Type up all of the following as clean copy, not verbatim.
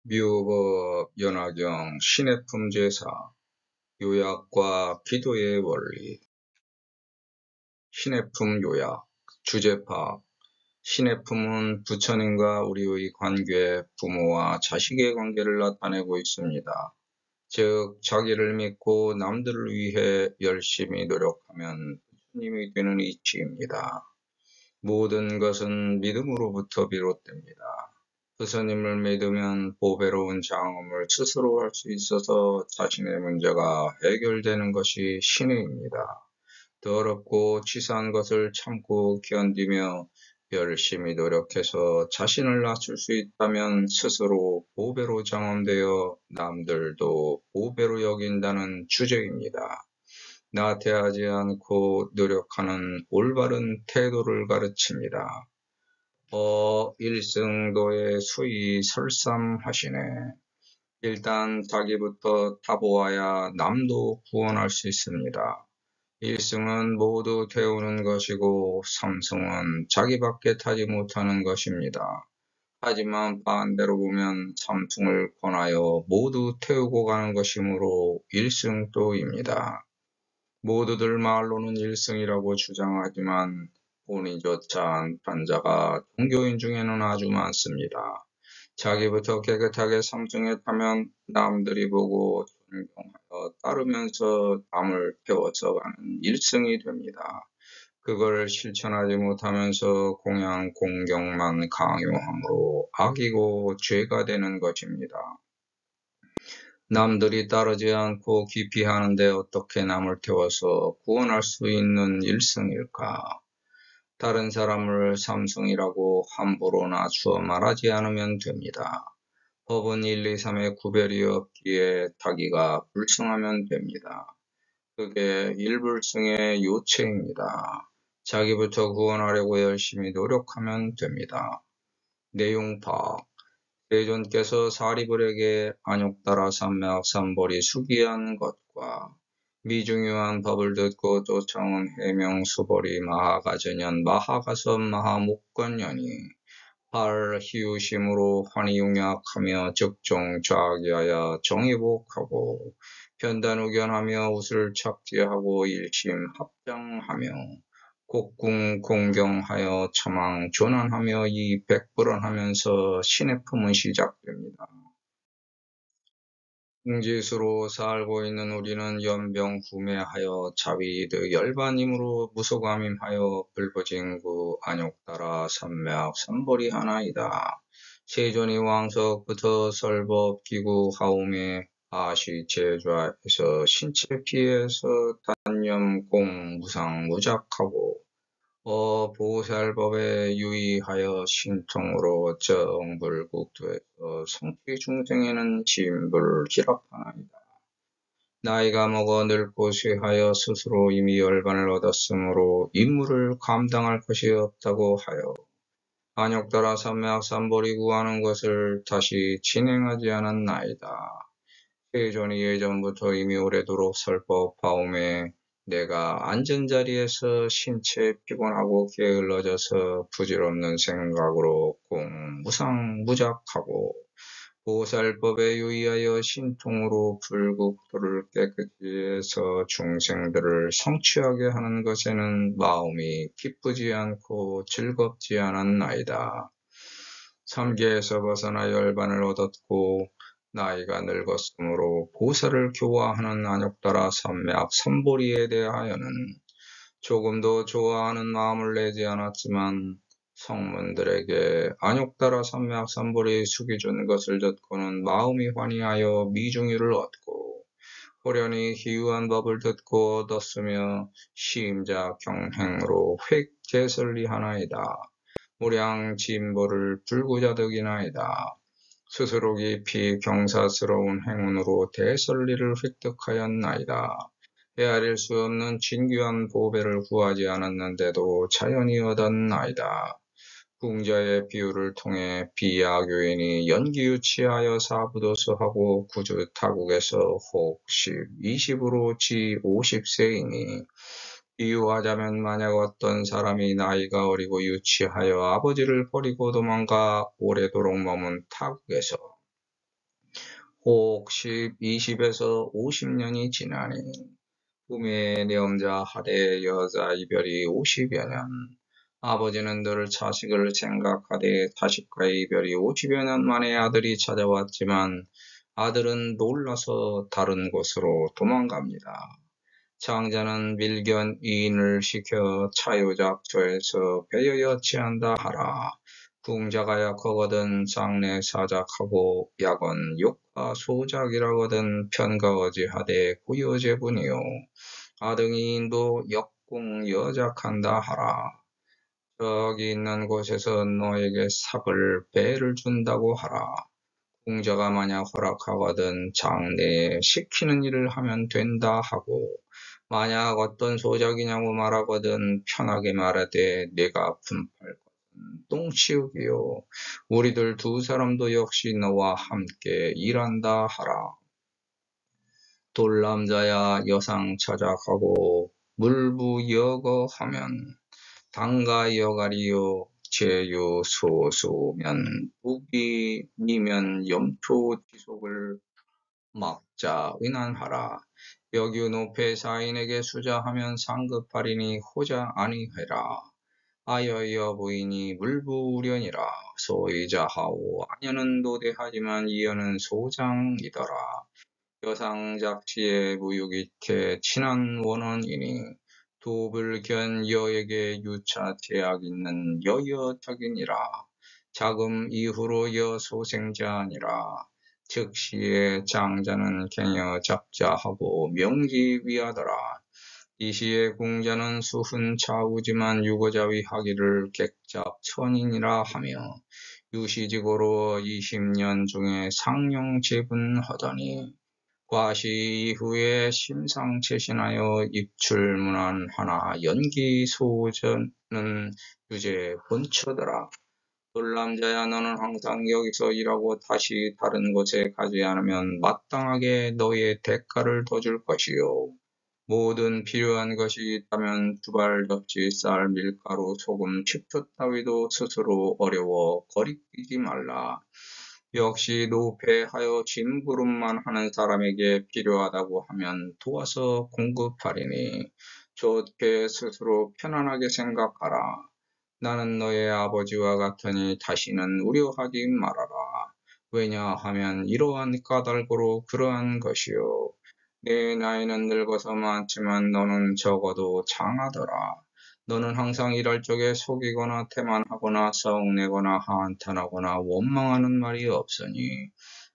묘법 연화경 신해품 제사 요약과 기도의 원리 신해품 요약 주제파 신해품은 부처님과 우리의 관계, 부모와 자식의 관계를 나타내고 있습니다. 즉 자기를 믿고 남들을 위해 열심히 노력하면 부처님이 되는 이치입니다. 모든 것은 믿음으로부터 비롯됩니다. 부처님을 믿으면 보배로운 장엄을 스스로 할 수 있어서 자신의 문제가 해결되는 것이 신의입니다. 더럽고 치사한 것을 참고 견디며 열심히 노력해서 자신을 낮출 수 있다면 스스로 보배로 장엄되어 남들도 보배로 여긴다는 주제입니다. 나태하지 않고 노력하는 올바른 태도를 가르칩니다. 일승도의 수의 설삼하시네. 일단 자기부터 타보아야 남도 구원할 수 있습니다. 일승은 모두 태우는 것이고 삼승은 자기밖에 타지 못하는 것입니다. 하지만 반대로 보면 삼승을 권하여 모두 태우고 가는 것이므로 일승도입니다. 모두들 말로는 일승이라고 주장하지만 본인조차 안탄 자가 종교인 중에는 아주 많습니다. 자기부터 깨끗하게 삼승에 타면 남들이 보고 존경하여 따르면서 남을 태워서 가는 일승이 됩니다. 그걸 실천하지 못하면서 공양 공경만 강요함으로 악이고 죄가 되는 것입니다. 남들이 따르지 않고 깊이 하는데 어떻게 남을 태워서 구원할 수 있는 일승일까? 다른 사람을 삼승이라고 함부로 낮추어 말하지 않으면 됩니다. 법은 1, 2, 3의 구별이 없기에 타기가 불승하면 됩니다. 그게 일불승의 요체입니다. 자기부터 구원하려고 열심히 노력하면 됩니다. 내용 파악 세존께서 사리불에게 안욕따라 삼매악삼벌이 수기한 것과 미중요한 법을 듣고 쫓아온 해명수벌이 마하가전연 마하가섭 마하목건연이 팔희유심으로 환희용약하며 즉종 좌기하여 정의복하고 편단우견하며 웃을 착지하고 일심합장하며 곡궁 공경하여 처망 존안하며 이 백불언하면서 신의 품은 시작됩니다. 궁지수로 살고 있는 우리는 연병구매하여 자위드 열반임으로 무소감임하여 불보진구 안욕따라 삼매악 삼벌이 하나이다. 세존이 왕석부터 설법 기구 하움에 아시 제좌에서 신체 피해서 단념 공 무상 무작하고 보살법에 유의하여 신통으로 정불국토에서 성취 중생에는 진불을 기락하나이다. 나이가 먹어 늙고 쇠하여 스스로 이미 열반을 얻었으므로 임무를 감당할 것이 없다고 하여 안욕따라 삼매악 삼벌이 구하는 것을 다시 진행하지 않았나이다. 세존이 예전부터 이미 오래도록 설법 바움에 내가 앉은 자리에서 신체 피곤하고 게을러져서 부질없는 생각으로 공무상무작하고 보살법에 유의하여 신통으로 불국토를 깨끗이 해서 중생들을 성취하게 하는 것에는 마음이 기쁘지 않고 즐겁지 않았나이다. 삼계에서 벗어나 열반을 얻었고 나이가 늙었으므로 보살을 교화하는 안욕따라 삼매악 삼보리에 대하여는 조금도 좋아하는 마음을 내지 않았지만 성문들에게 안욕따라 삼매악 삼보리 숙이준 것을 듣고는 마음이 환희하여 미중유를 얻고 호련히 희유한 법을 듣고 얻었으며 시임자 경행으로 획제설리하나이다. 무량 진보를 불구자득이나이다. 스스로 깊이 경사스러운 행운으로 대설리를 획득하였나이다. 헤아릴 수 없는 진귀한 보배를 구하지 않았는데도 자연히 얻었나이다. 궁자의 비유를 통해 비야교인이 연기유치하여 사부도서하고 구주타국에서 혹 10, 20으로 지 50세이니 비유하자면 만약 어떤 사람이 나이가 어리고 유치하여 아버지를 버리고 도망가 오래도록 머문 타국에서 혹 20에서 50년이 지나니 꿈에 내엄자 하되 여자 이별이 50여 년. 아버지는 늘 자식을 생각하되 자식과의 이별이 50여 년 만에 아들이 찾아왔지만 아들은 놀라서 다른 곳으로 도망갑니다. 장자는 밀견 이인을 시켜 차유작조에서 배여여 취한다 하라. 궁자가 약하거든 장래 사작하고 약은 욕과 소작이라거든 편가어지하되 구여제분이요. 아등이인도 역궁 여작한다 하라. 저기 있는 곳에서 너에게 삽을 배를 준다고 하라. 궁자가 만약 허락하거든 장래에 시키는 일을 하면 된다 하고 만약 어떤 소작이냐고 말하거든 편하게 말하되 내가 분팔 것은 똥치우기요. 우리들 두 사람도 역시 너와 함께 일한다 하라. 돌남자야 여상 차작하고 물부 여거하면 당가 여가리요 제유 소수면 북이니면 염초 지속을 막자 의난하라. 여규 노폐 사인에게 수자하면 상급하리니 호자 아니해라. 아여여 부인이 물부우려니라. 소이자하오 아녀는 노대하지만 이여는 소장이더라. 여상작시의 무육이태 친한 원원이니 도불견 여에게 유차 제약 있는 여여적이니라. 자금 이후로 여소생자니라. 즉시의 장자는 갱여 잡자하고 명기 위하더라. 이시의 궁자는 수훈 차우지만 유고자위 하기를 객잡 천인이라 하며 유시직으로 20년 중에 상용 제분하더니 과시 이후에 심상체신하여 입출문안 하나 연기 소전은 유죄 본처더라. 돌남자야 너는 항상 여기서 일하고 다시 다른 곳에 가지 않으면 마땅하게 너의 대가를 더 줄 것이요. 모든 필요한 것이 있다면 두발 접시 쌀 밀가루 소금 식초 따위도 스스로 어려워 거리끼지 말라. 역시 노폐하여 짐부름만 하는 사람에게 필요하다고 하면 도와서 공급하리니 좋게 스스로 편안하게 생각하라. 나는 너의 아버지와 같으니 다시는 우려하지 말아라. 왜냐하면 이러한 까닭으로 그러한 것이요. 내 나이는 늙어서 많지만 너는 적어도 장하더라. 너는 항상 일할 적에 속이거나 태만하거나 싸움내거나 한탄하거나 원망하는 말이 없으니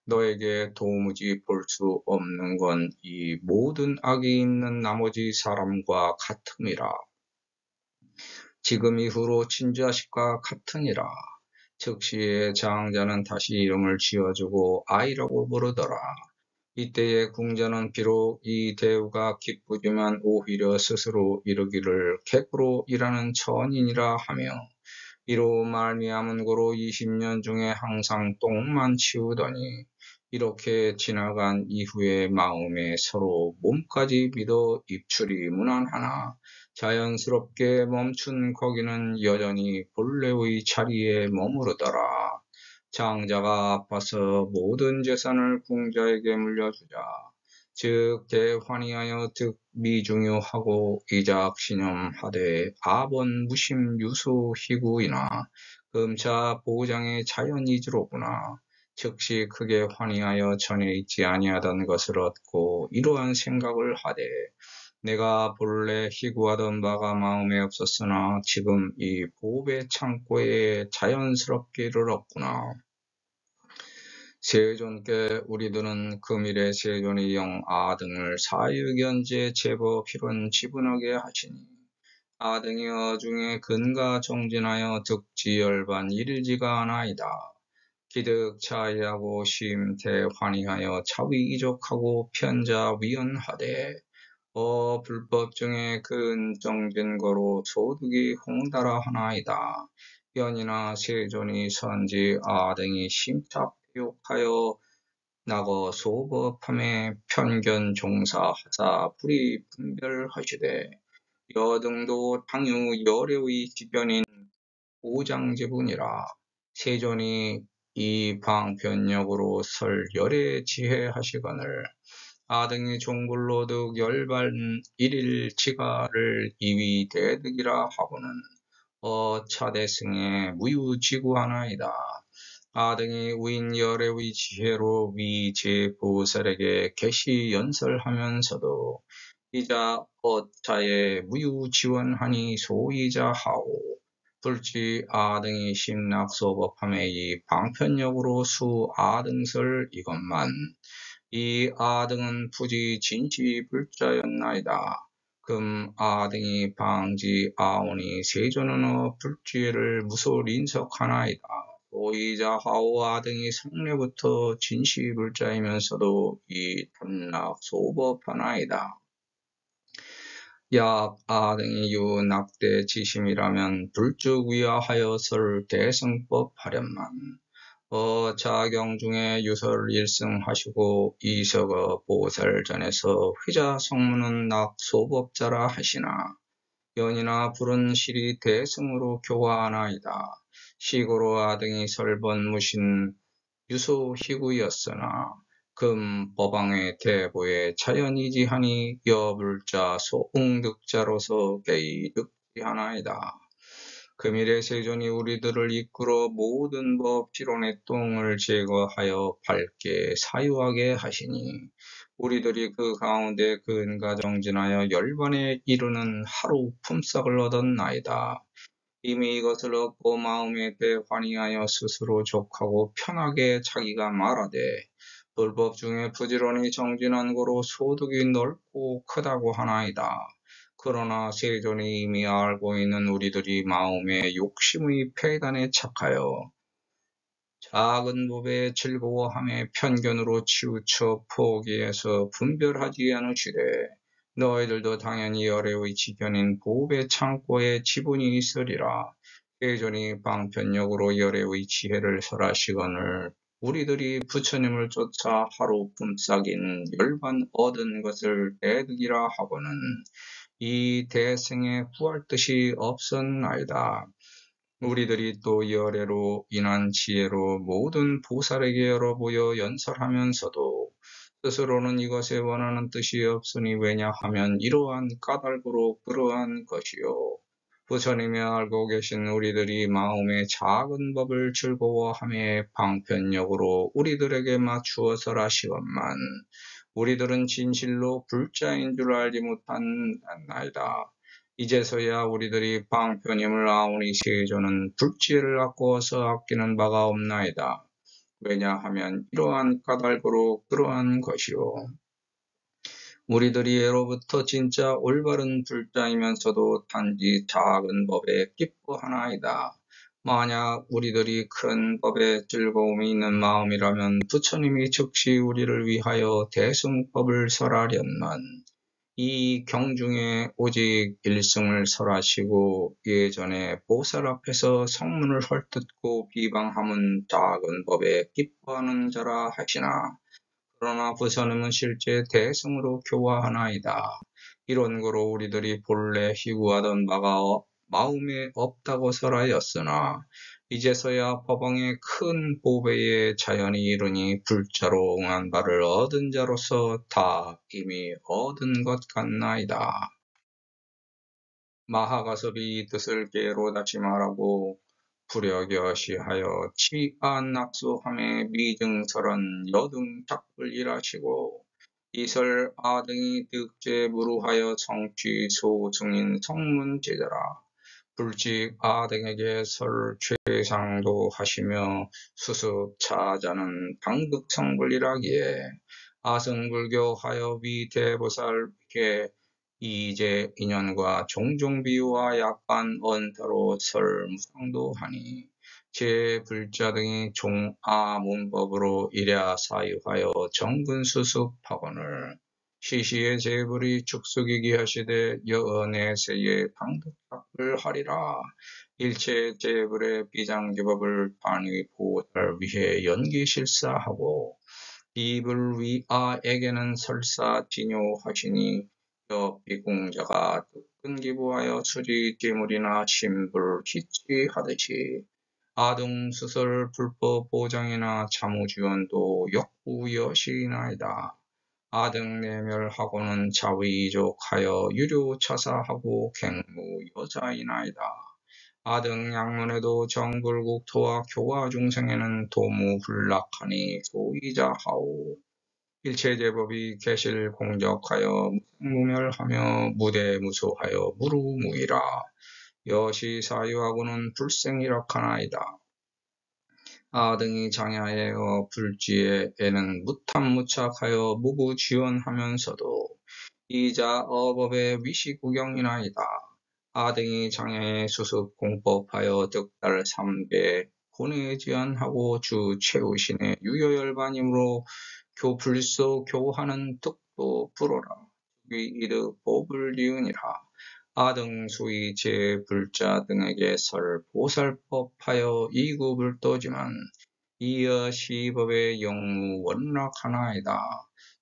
너에게 도무지 볼 수 없는 건 이 모든 악이 있는 나머지 사람과 같음이라. 지금 이후로 친자식과 같으니라. 즉시의 장자는 다시 이름을 지어주고 아이라고 부르더라. 이때의 궁자는 비록 이 대우가 기쁘지만 오히려 스스로 이르기를 객으로 일하는 천인이라 하며 이로 말미암은 고로 20년 중에 항상 똥만 치우더니 이렇게 지나간 이후에 마음에 서로 몸까지 믿어 입출이 무난하나 자연스럽게 멈춘 거기는 여전히 본래의 자리에 머무르더라. 장자가 아파서 모든 재산을 궁자에게 물려주자. 즉 대환희하여 득 미중요하고 이작 신염하되 아번 무심 유수 희구이나 금차 보장의 자연이지로구나. 즉시 크게 환희하여 전에 있지 아니하던 것을 얻고 이러한 생각을 하되 내가 본래 희구하던 바가 마음에 없었으나 지금 이 보배 창고에 자연스럽게 이르렀구나. 세존께 우리들은 금일에 세존의 영 아등을 사유견제 제법 필원 지분하게 하시니 아등이 어중에 근가 정진하여 득지열반 이르지가 않아이다. 기득 차이하고 심태 환희하여 차위 이족하고 편자 위헌하되 불법 중에 근정진거로 소득이 홍달하 하나이다. 연이나 세존이 선지 아등이 심착욕하여 나거 소법함에 편견 종사하사 불이 분별하시되 여등도 당유 열애의 지변인 오장제분이라. 세존이 이 방편역으로 설 열의 지혜 하시거늘 아등이 종불로득 열반 일일 지가를 이위 대득이라 하고는 차대승에 무유지구하나이다. 아등이 우인 열애의 지혜로 위제보살에게 계시 연설하면서도 이자 어차에 무유지원하니 소이자 하오. 불지 아등이 심락소법함에 이 방편역으로 수 아등설 이것만 이 아등은 부지 진시 불자였나이다. 금 아등이 방지 아오니 세존은어 불지를 무소린석하나이다. 오이자 하오 아등이 성례부터 진시 불자이면서도 이 탐락 소법하나이다. 약 아등이 유 낙대 지심이라면 불쭉 위하하여설 대승법 하련만 자경 중에 유설 일승하시고 이석어 보살전에서 회자 성문은 낙소법자라 하시나 연이나 불은 실이 대승으로 교화하나이다. 시고로 아등이 설번무신 유소희구였으나 금 법왕의 대보에 자연이지하니 여불자 소응득자로서 개이득지하나이다. 금일의 세존이 우리들을 이끌어 모든 법 피론의 똥을 제거하여 밝게 사유하게 하시니 우리들이 그 가운데 근가 정진하여 열반에 이르는 하루 품삯을 얻었나이다. 이미 이것을 얻고 마음에 대환희하여 스스로 족하고 편하게 자기가 말하되 불법 중에 부지런히 정진한 거로 소득이 넓고 크다고 하나이다. 그러나 세존이 이미 알고 있는 우리들이 마음의 욕심의 폐단에 착하여 작은 법에 즐거워함에 편견으로 치우쳐 포기해서 분별하지 않으시되 너희들도 당연히 열애의 지견인 보배 창고에 지분이 있으리라. 세존이 방편역으로 열애의 지혜를 설하시거늘 우리들이 부처님을 쫓아 하루 품삯인 열반 얻은 것을 대득이라 하고는 이 대승에 구할 뜻이 없었나이다. 우리들이 또 열애로 인한 지혜로 모든 보살에게 열어보여 연설하면서도 스스로는 이것에 원하는 뜻이 없으니 왜냐하면 이러한 까닭으로 그러한 것이요. 부처님이 알고 계신 우리들이 마음의 작은 법을 즐거워함에 방편역으로 우리들에게 맞추어서 하시건만 우리들은 진실로 불자인 줄 알지 못한나이다. 이제서야 우리들이 방편임을 아오니 세존은 불지혜를 아까워서 아끼는 바가 없나이다. 왜냐하면 이러한 까닭으로 그러한 것이요. 우리들이 예로부터 진짜 올바른 불자이면서도 단지 작은 법에 기뻐하나이다. 만약 우리들이 큰 법에 즐거움이 있는 마음이라면 부처님이 즉시 우리를 위하여 대승법을 설하련만 이 경중에 오직 일승을 설하시고 예전에 보살 앞에서 성문을 헐뜯고 비방함은 작은 법에 기뻐하는 자라 하시나 그러나 부처님은 실제 대승으로 교화하나이다. 이런 거로 우리들이 본래 희구하던 바가 마음에 없다고 설하였으나 이제서야 법왕의 큰 보배의 자연이 이르니 불자로 응한 바를 얻은 자로서 다 이미 얻은 것 같나이다. 마하가섭이 이 뜻을 깨로 다시 말하고 불여겨시하여 치안낙수함의 미증설은 여등 작불일하시고 이설 아등이 득제 무루하여 성취 소승인 성문제자라. 불직 아등에게 설 최상도 하시며 수습 차자는 당극성불이라기에 아승불교하여 위대보살께 이제 인연과 종종 비유와 약간 언터로 설 무상도 하니 제 불자 등이 종아 문법으로 일야 사유하여 정근 수습하거늘 시시의 제불이 축숙이기 하시되 여내세의 당득작을 하리라. 일체 제불의 비장기법을 반위 보호를 위해 연기실사하고 이불 위아에게는 설사 진요하시니 비공자가 뜻근 기부하여 수지 재물이나 신불 희취하듯이 아등수설 불법 보장이나 자무지원도 역부여시나이다. 아등내멸하고는 자위이족하여 유료차사하고 갱무여자이나이다. 아등양문에도 정불국토와 교화중생에는 도무훈락하니 소이자하오. 일체제법이 개실공적하여 무멸하며 무대무소하여 무루무이라. 여시사유하고는 불생이락하나이다. 아등이 장야에어 불지에는 무탐무착하여 무구지원하면서도 이자 어법의 위시구경이나이다. 아등이 장야에 수습공법하여 득달 3배 고뇌지연하고 주 최우신의 유효열반이므로 교불소 교하는 득도 불어라. 이득 보불 리으니라. 아등수의 제불자 등에게 설 보살법하여 이구불도지만 이어 시법의 영무 원락하나이다.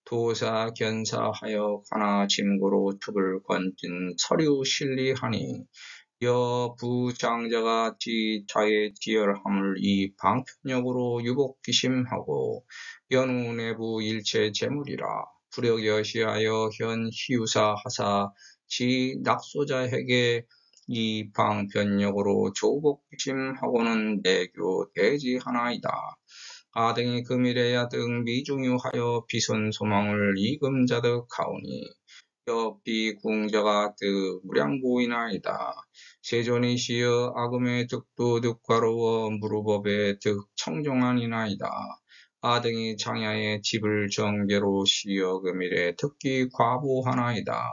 도사 견사하여 관아 짐구로 툭을 건진 서류 실리하니 여부장자가 자의 지열함을 이 방편역으로 유복기심하고 연우 내부 일체 재물이라. 불역여시하여 현 희유사 하사 지 낙소자에게 이 방편역으로 조복기심하고는 내교 대지하나이다. 아등이 금일에야 등 미중유하여 비손 소망을 이금자득하오니 여비궁자가 득 무량보이나이다. 세존이시여 아금의 득도 득과로워 무루법의 득 청정하니나이다. 아등이 장야의 집을 정계로 시여 금일에 특기 과보하나이다.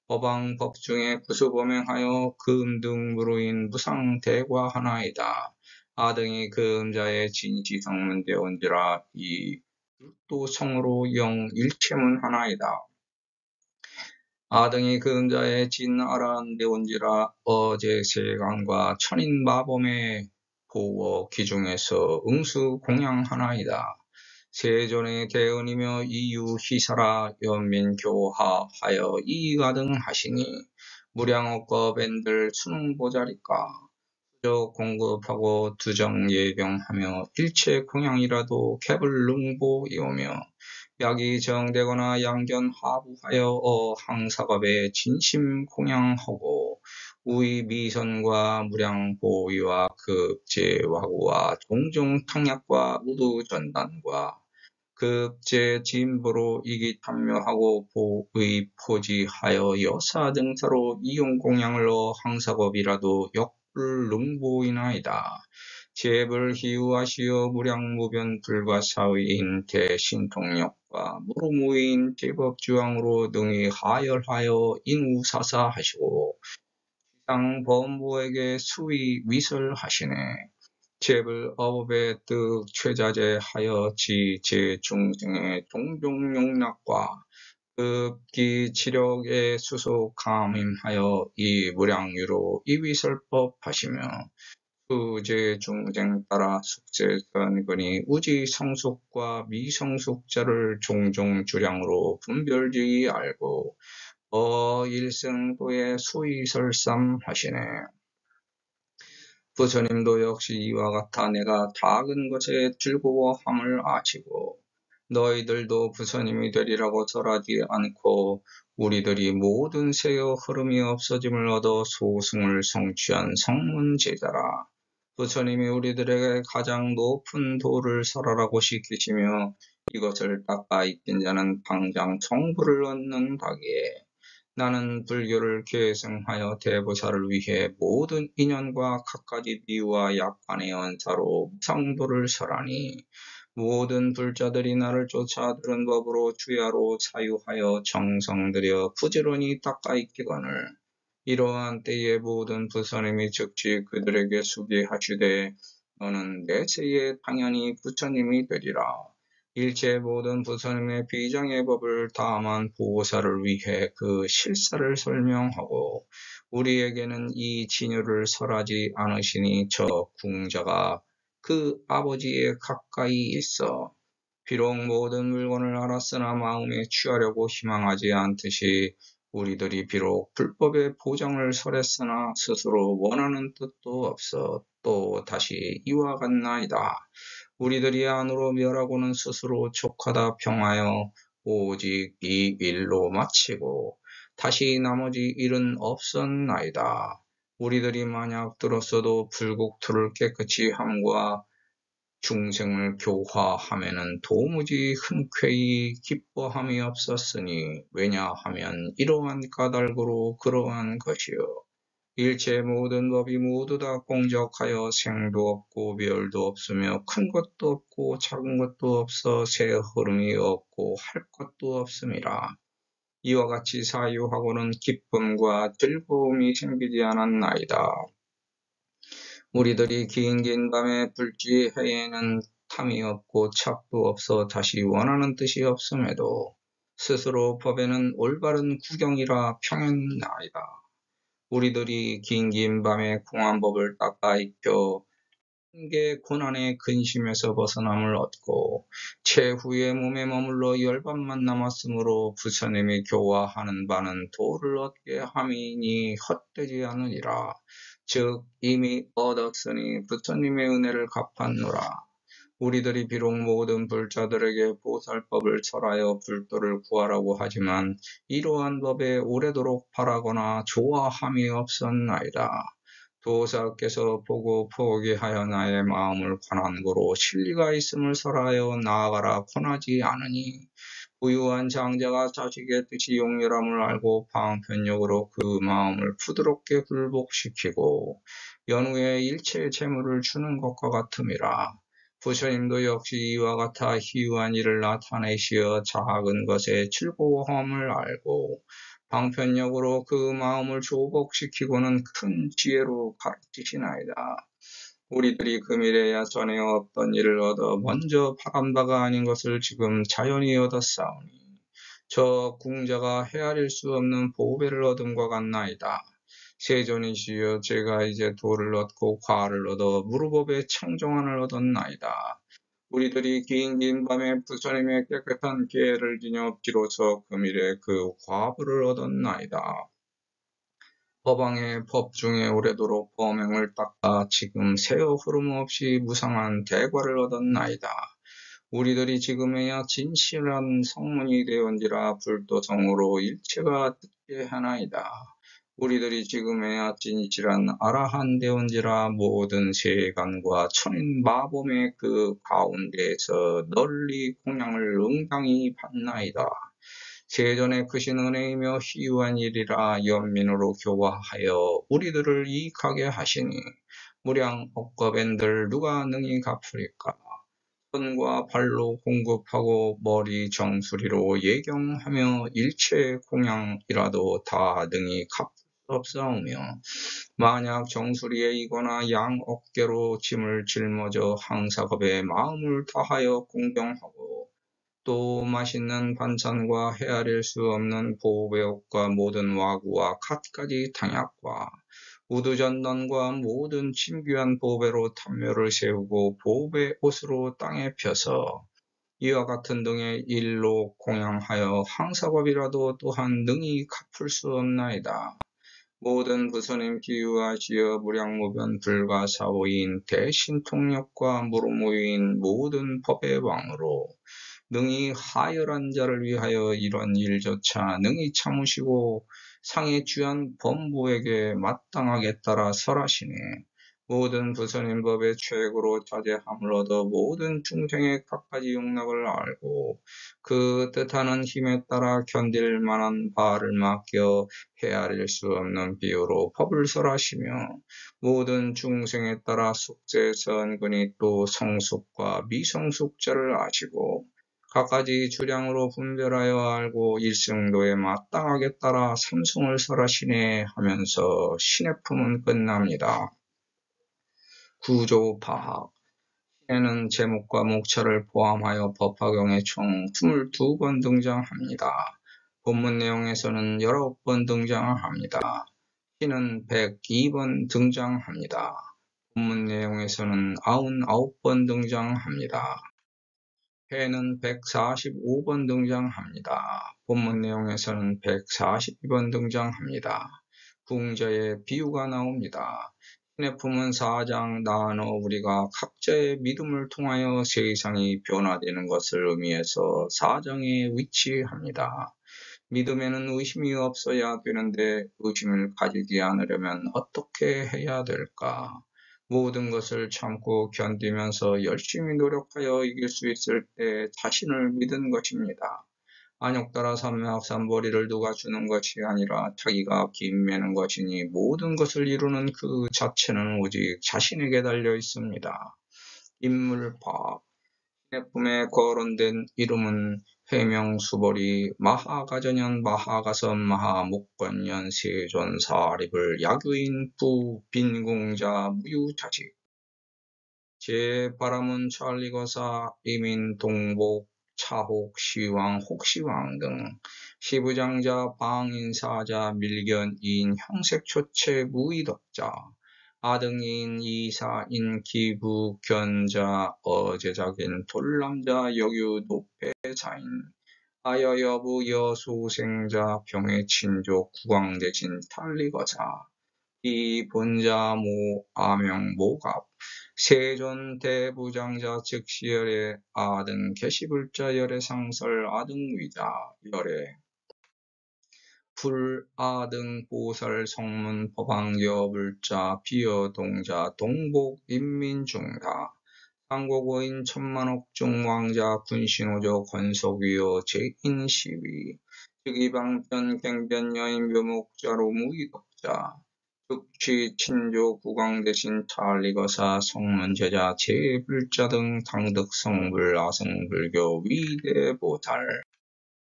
법왕 법중에 부수범행하여 금등 무루인 무상대과하나이다. 아등이 금자의 진시성문대원지라 이 율도 성으로 영 일체문하나이다. 아등이 금자의 진아란대원지라 어제 세간과 천인 마범의 보워 기중에서 응수 공양하나이다. 세존의 대은이며 이유 희사라 연민교하하여 이가등 하시니 무량업과 밴들 수능보자리까 수적 공급하고 두정 예경하며 일체 공양이라도 개불능보이오며 약이 정되거나 양견 하부하여 항사갑에 진심 공양하고 우의 미선과 무량보위와 급제와구와 종종탕약과 우두전단과 급제 진보로 이기탐묘하고 보의 포지하여 여사 등사로 이용공양을 항사겁이라도 역불능보이나이다. 제불 희우하시어 무량무변 불가사의인 대신통력과 무루무인 제법주왕으로 능히 하열하여 인우사사하시고 지상범부에게 수위 위설하시네. 제불 어법의 뜻 최자제하여 지제중생의 종종용락과 급기 지력의 수소 감임하여 이 무량유로 이위설법 하시며 수제중생 따라 숙세선근이 우지 성숙과 미성숙자를 종종 주량으로 분별지이 알고 일승도의 수위설삼 하시네. 부처님도 역시 이와 같아 내가 작은 것에 즐거워함을 아시고 너희들도 부처님이 되리라고 절하지 않고 우리들이 모든 세의 흐름이 없어짐을 얻어 소승을 성취한 성문제자라. 부처님이 우리들에게 가장 높은 도를 설하라고 시키시며 이것을 닦아 익힌 자는 당장 성부를 얻는다기에 나는 불교를 계승하여 대보살을 위해 모든 인연과 갖가지 비유와 약간의 언사로 무상도를 설하니 모든 불자들이 나를 쫓아 들은 법으로 주야로 사유하여 정성 들여 부지런히 닦아 익히거늘 이러한 때에 모든 부처님이 즉시 그들에게 수기하시되 너는 내세에 당연히 부처님이 되리라. 일체 모든 부처님의 비장의 법을 다만 보호사를 위해 그 실사를 설명하고 우리에게는 이 진유를 설하지 않으시니 저 궁자가 그 아버지에 가까이 있어 비록 모든 물건을 알았으나 마음에 취하려고 희망하지 않듯이 우리들이 비록 불법의 보장을 설했으나 스스로 원하는 뜻도 없어 또 다시 이와 같나이다. 우리들이 안으로 멸하고는 스스로 족하다 평하여 오직 이 일로 마치고 다시 나머지 일은 없었나이다. 우리들이 만약 들었어도 불국토를 깨끗이 함과 중생을 교화하면은 도무지 흔쾌히 기뻐함이 없었으니 왜냐하면 이러한 까닭으로 그러한 것이요. 일체 모든 법이 모두 다 공적하여 생도 없고 멸도 없으며 큰 것도 없고 작은 것도 없어 새 흐름이 없고 할 것도 없음이라. 이와 같이 사유하고는 기쁨과 즐거움이 생기지 않았나이다. 우리들이 긴 밤에 불지해에는 탐이 없고 착도 없어 다시 원하는 뜻이 없음에도 스스로 법에는 올바른 구경이라 평했나이다. 우리들이 긴 밤에 궁한 법을 닦아 익혀 한계 고난의 근심에서 벗어남을 얻고 최후의 몸에 머물러 열반만 남았으므로 부처님이 교화하는 바는 도를 얻게 함이니 헛되지 않으니라. 즉 이미 얻었으니 부처님의 은혜를 갚았노라. 우리들이 비록 모든 불자들에게 보살법을 설하여 불도를 구하라고 하지만 이러한 법에 오래도록 바라거나 좋아함이 없었나이다. 도사께서 보고 포기하여 나의 마음을 관한고로 진리가 있음을 설하여 나아가라 권하지 않으니 부유한 장자가 자식의 뜻이 용렬함을 알고 방편력으로 그 마음을 부드럽게 굴복시키고 연후에 일체의 재물을 주는 것과 같음이라. 부처님도 역시 이와 같아 희유한 일을 나타내시어 작은 것에 즐거워함을 알고 방편력으로 그 마음을 조복시키고는 큰 지혜로 가르치시나이다. 우리들이 금일에야 전에 어떤 일을 얻어 먼저 바란 바가 아닌 것을 지금 자연히 얻었사오니 저 궁자가 헤아릴 수 없는 보배를 얻음과 같나이다. 세존이시여 제가 이제 도를 얻고 과를 얻어 무르법의 청정한을 얻었나이다. 우리들이 긴 밤에 부처님의 깨끗한 계를 지녀 비로소 금일에 그 과부를 얻었나이다. 법왕의 법 중에 오래도록 범행을 닦아 지금 세어 흐름 없이 무상한 대과를 얻었나이다. 우리들이 지금에야 진실한 성문이 되온지라 불도성으로 일체가 듣게 하나이다. 우리들이 지금에야 진실한 아라한 되온지라 모든 세간과 천인 마범의 그 가운데에서 널리 공양을 응당히 받나이다. 세전에 크신 은혜이며 희유한 일이라 연민으로 교화하여 우리들을 이익하게 하시니 무량 억겁엔들 누가 능히 갚으리까. 손과 발로 공급하고 머리 정수리로 예경하며 일체 공양이라도 다 능히 갚을 수 없사오며 만약 정수리에 이거나 양 어깨로 짐을 짊어져 항사겁에 마음을 다하여 공경하고 또 맛있는 반찬과 헤아릴 수 없는 보배옷과 모든 와구와 갖가지 당약과 우두전단과 모든 진귀한 보배로 탐묘를 세우고 보배 옷으로 땅에 펴서 이와 같은 등의 일로 공양하여 항사법이라도 또한 능히 갚을 수 없나이다. 모든 부처님 기유하시어 무량무변 불가사오인 대신통력과 무로무인 모든 법의 왕으로 능히 하열한 자를 위하여 이런 일조차 능히 참으시고 상의 주한 범부에게 마땅하게 따라 설하시니 모든 부처님 법의 최고로 자제함을 얻어 모든 중생의 갖가지 용락을 알고 그 뜻하는 힘에 따라 견딜 만한 바를 맡겨 헤아릴 수 없는 비유로 법을 설하시며 모든 중생에 따라 숙제 선근이 또 성숙과 미성숙자를 아시고 갖가지 주량으로 분별하여 알고 일승도에 마땅하게 따라 삼승을 설하시네 하면서 신의 품은 끝납니다. 구조 파악 신에는 제목과 목차를 포함하여 법화경에 총 22번 등장합니다. 본문 내용에서는 19번 등장합니다. 신은 102번 등장합니다. 본문 내용에서는 99번 등장합니다. 해는 145번 등장합니다. 본문 내용에서는 142번 등장합니다. 궁저에 비유가 나옵니다. 신의 품은 4장 나눠 우리가 각자의 믿음을 통하여 세상이 변화되는 것을 의미해서 4장에 위치합니다. 믿음에는 의심이 없어야 되는데 의심을 가지지 않으려면 어떻게 해야 될까? 모든 것을 참고 견디면서 열심히 노력하여 이길 수 있을 때 자신을 믿은 것입니다. 안욕따라 삼매학삼보리를 누가 주는 것이 아니라 자기가 김매는 것이니 모든 것을 이루는 그 자체는 오직 자신에게 달려 있습니다. 인물법 신의 품에 거론된 이름은 해명수벌이 마하가전년 마하가선 마하목관년 세존 사립을 야교인 부 빈공자 무유자직 제바람은 찰리거사 이민 동복 차혹 시왕 혹시왕 등 시부장자 방인사자 밀견인 형색초체 무의덕자 아등인 이사인 기부 견자 어제작인 돌남자 여유 노패자인 아여 여부 여수생자 병의 친족 국왕대신 탈리거자 이 본자 모 아명 모갑 세존 대부장자 즉시열의 아등 계시불자 열의 상설 아등 위자 열의 불아등 보살 성문 법왕여불자 비여동자 동복 인민중다 상고고인 천만옥중 왕자 군신호조 권속위요 제인시위 즉이방편 갱변 여인 묘목자로 무의덕자 극취 친조 국왕 대신 탈리거사 성문제자 제불자 등 당득성불 아성불교 위대보살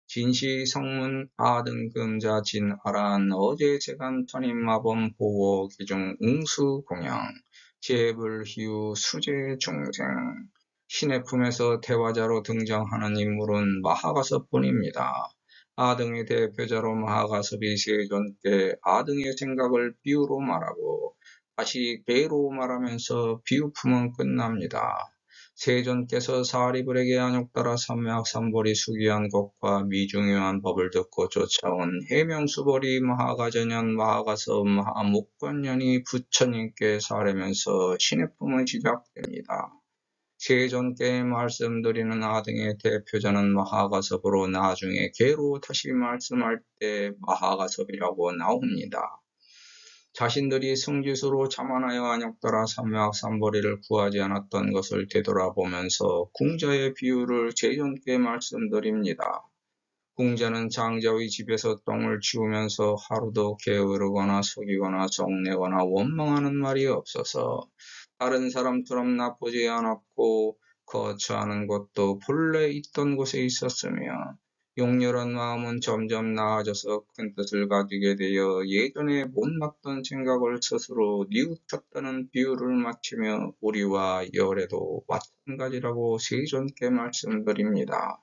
진시 성문 아등금자 진아란 어제 재간 천인마범 보호 기중 웅수 공양 제불희우 수제 중생 신의 품에서 대화자로 등장하는 인물은 마하가섭뿐입니다. 아등의 대표자로 마하가섭이 세존 때 아등의 생각을 비유로 말하고 다시 배로 말하면서 비유품은 끝납니다. 세존께서 사리불에게 안욕따라 삼매학삼보리 수기한 것과 미중요한 법을 듣고 쫓아온 해명수보리 마하가전년 마하가섭 마하목관년이 부처님께 사례면서 신의 품은 시작됩니다. 세존께 말씀드리는 아등의 대표자는 마하가섭으로 나중에 개로 다시 말씀할 때 마하가섭이라고 나옵니다. 자신들이 승지수로 자만하여 안욕따라 삼매학삼보리를 구하지 않았던 것을 되돌아보면서 궁자의 비유를 세존께 말씀드립니다. 궁자는 장자의 집에서 똥을 치우면서 하루도 게으르거나 속이거나 정내거나 원망하는 말이 없어서 다른 사람처럼 나쁘지 않았고 거처하는 곳도 본래 있던 곳에 있었으며 용렬한 마음은 점점 나아져서 큰 뜻을 가지게 되어 예전에 못났던 생각을 스스로 뉘우쳤다는 비유를 마치며 우리와 열애도 마찬가지라고 세존께 말씀드립니다.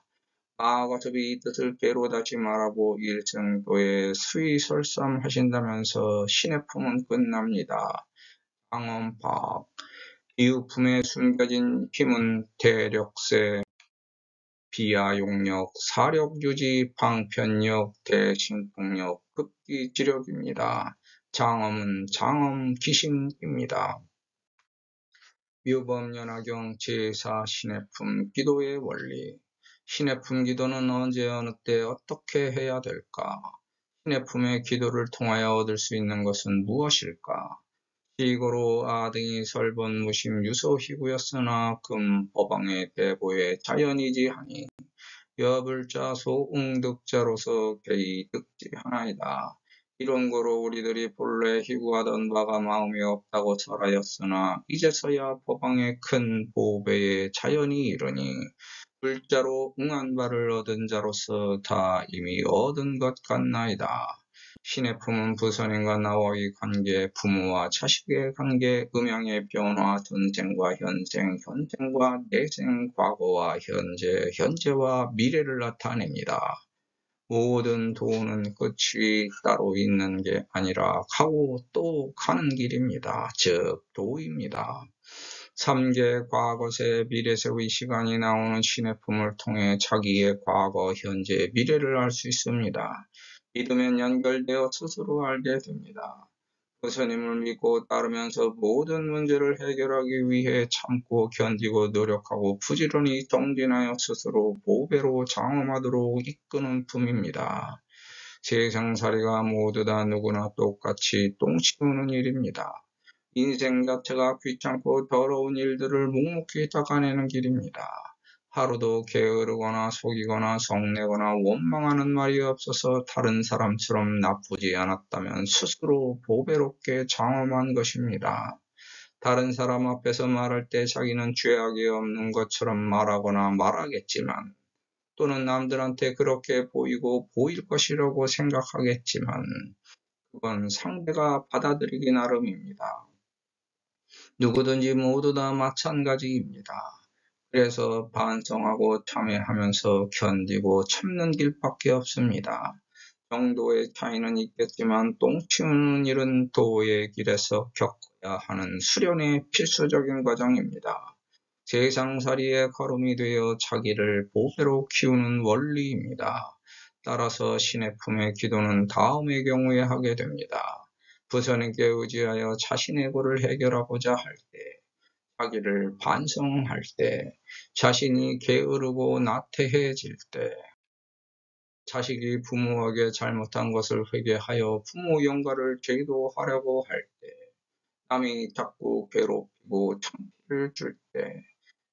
마하가섭이 이 뜻을 배로 다시 말하고 일생도에 수위설삼하신다면서 신의 품은 끝납니다. 방언법 비유품에 숨겨진 힘은 대력세 비하용력, 사력유지, 방편력, 대신폭력, 급기지력입니다. 장엄은 장엄 기신입니다. 묘법연화경 제4 신의품 기도의 원리 신의품 기도는 언제 어느 때 어떻게 해야 될까? 신의품의 기도를 통하여 얻을 수 있는 것은 무엇일까? 시고로 아등이 설본 무심 유소희구였으나 금 법왕의 대보에 자연이지 하니 여불자 소응득자로서 개의 득지하나이다. 이런 거로 우리들이 본래 희구하던 바가 마음이 없다고 설하였으나 이제서야 법왕의 큰 보배에 자연이 이르니 불자로 응한 바를 얻은 자로서 다 이미 얻은 것 같나이다. 신의 품은 부처님과 나와의 관계, 부모와 자식의 관계, 음양의 변화, 전생과 현생, 현생과 내생, 과거와 현재, 현재와 미래를 나타냅니다. 모든 도는 끝이 따로 있는 게 아니라 가고 또 가는 길입니다. 즉 도입니다. 삼계 과거세 미래세의 시간이 나오는 신의 품을 통해 자기의 과거, 현재, 미래를 알 수 있습니다. 믿으면 연결되어 스스로 알게 됩니다. 부처님을 믿고 따르면서 모든 문제를 해결하기 위해 참고 견디고 노력하고 부지런히 정진하여 스스로 보배로 장엄하도록 이끄는 품입니다. 세상살이가 모두 다 누구나 똑같이 똥 치우는 일입니다. 인생 자체가 귀찮고 더러운 일들을 묵묵히 닦아내는 길입니다. 하루도 게으르거나 속이거나 성내거나 원망하는 말이 없어서 다른 사람처럼 나쁘지 않았다면 스스로 보배롭게 장엄한 것입니다. 다른 사람 앞에서 말할 때 자기는 죄악이 없는 것처럼 말하거나 말하겠지만, 또는 남들한테 그렇게 보이고 보일 것이라고 생각하겠지만, 그건 상대가 받아들이기 나름입니다. 누구든지 모두 다 마찬가지입니다. 그래서 반성하고 참회하면서 견디고 참는 길밖에 없습니다. 정도의 차이는 있겠지만 똥 치우는 일은 도의 길에서 겪어야 하는 수련의 필수적인 과정입니다. 세상살이의 걸음이 되어 자기를 보배로 키우는 원리입니다. 따라서 신의 품의 기도는 다음의 경우에 하게 됩니다. 부처님께 의지하여 자신의 고를 해결하고자 할 때, 자기를 반성할 때, 자신이 게으르고 나태해질 때, 자식이 부모에게 잘못한 것을 회개하여 부모 영가를 제도하려고 할 때, 남이 자꾸 괴롭히고 창피를 줄 때,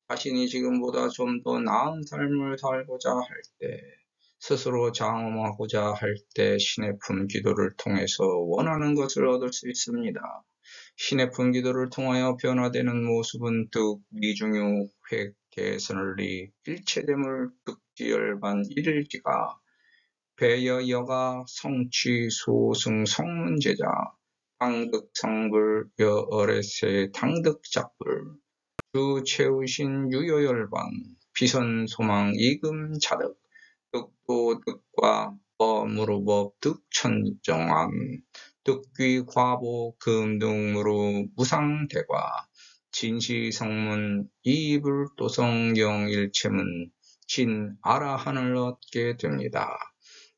자신이 지금보다 좀 더 나은 삶을 살고자 할 때, 스스로 장엄하고자 할 때 신의 품 기도를 통해서 원하는 것을 얻을 수 있습니다. 신의 품 기도를 통하여 변화되는 모습은 득, 미중유, 획, 개선을리, 일체됨을 득지열반 일일지가, 배여 여가 성취 소승 성문제자, 당득 성불 여 어레세 당득 작불, 주 채우신 유효열반, 비선 소망 이금 자득, 득도 득과 법무로법 득천정암, 득귀 과보 금등무로 무상대과, 진시성문 이불도성 영일체문 진 아라한을 얻게 됩니다.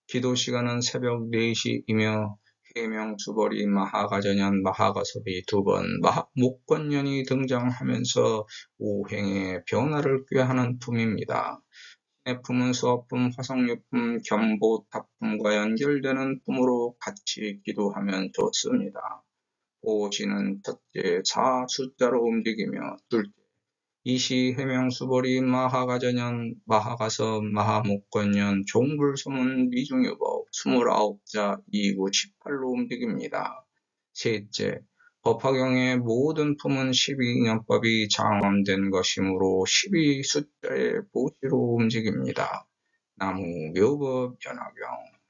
기도 시간은 새벽 4시이며 해명수벌이 마하가전년 마하가섭이 2번 마하목권년이 등장하면서 오행의 변화를 꾀하는 품입니다. 신의 품은 수업품, 화성유품, 겸보탑품과 연결되는 품으로 같이 기도하면 좋습니다. 오시는 첫째 4 숫자로 움직이며 둘째 이시 해명수벌이 마하가전년 마하가섭 마하목권년 종불소문 미중유법 29자 2구 18로 움직입니다. 셋째, 법화경의 모든 품은 12인연법이 장엄된 것이므로 12 숫자의 보시로 움직입니다. 나무 묘법 연화경